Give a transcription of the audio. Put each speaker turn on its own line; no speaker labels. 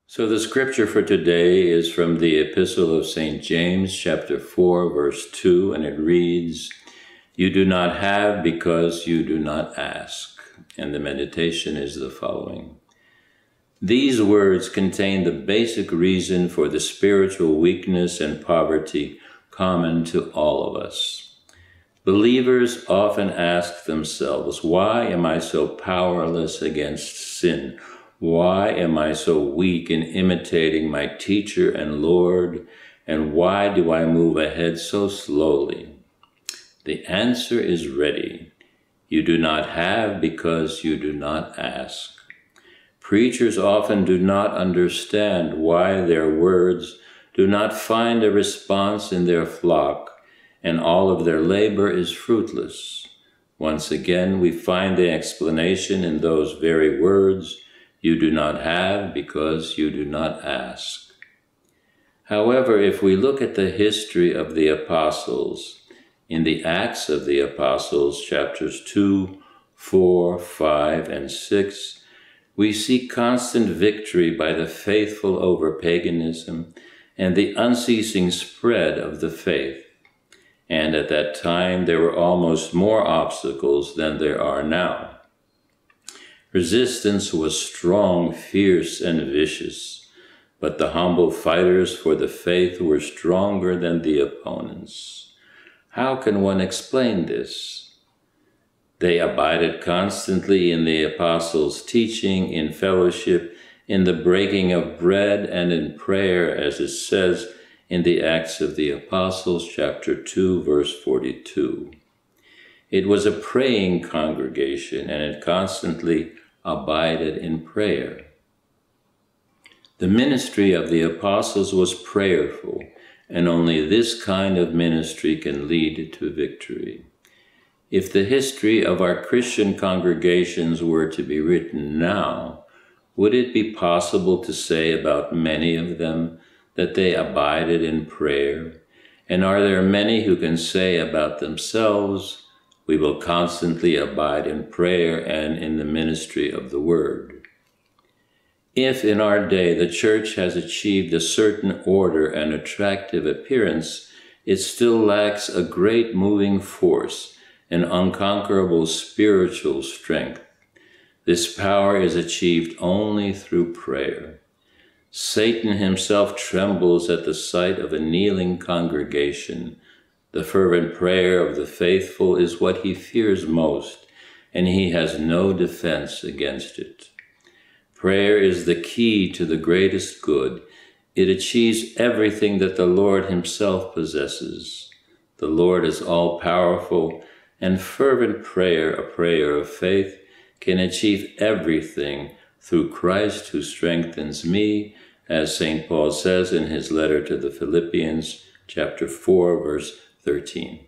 So the scripture for today is from the Epistle of St. James, chapter 4, verse 2, and it reads, "You do not have because you do not ask." And the meditation is the following. These words contain the basic reason for the spiritual weakness and poverty common to all of us. Believers often ask themselves, why am I so powerless against sin? Why am I so weak in imitating my teacher and Lord? And why do I move ahead so slowly? The answer is ready. You do not have because you do not ask. Preachers often do not understand why their words do not find a response in their flock, and all of their labor is fruitless. Once again, we find the explanation in those very words, you do not have because you do not ask. However, if we look at the history of the apostles, in the Acts of the Apostles, chapters 2, 4, 5, and 6, we see constant victory by the faithful over paganism and the unceasing spread of the faith. And at that time, there were almost more obstacles than there are now. Resistance was strong, fierce, and vicious, but the humble fighters for the faith were stronger than the opponents. How can one explain this? They abided constantly in the apostles' teaching, in fellowship, in the breaking of bread, and in prayer, as it says in the Acts of the Apostles, chapter 2, verse 42. It was a praying congregation, and it constantly abided in prayer. The ministry of the apostles was prayerful, and only this kind of ministry can lead to victory. If the history of our Christian congregations were to be written now, would it be possible to say about many of them that they abided in prayer? And are there many who can say about themselves, we will constantly abide in prayer and in the ministry of the Word? If in our day the Church has achieved a certain order and attractive appearance, it still lacks a great moving force and unconquerable spiritual strength. This power is achieved only through prayer. Satan himself trembles at the sight of a kneeling congregation. The fervent prayer of the faithful is what he fears most, and he has no defense against it. Prayer is the key to the greatest good. It achieves everything that the Lord himself possesses. The Lord is all-powerful, and fervent prayer, a prayer of faith, can achieve everything through Christ who strengthens me, as St. Paul says in his letter to the Philippians, chapter 4, verse 13.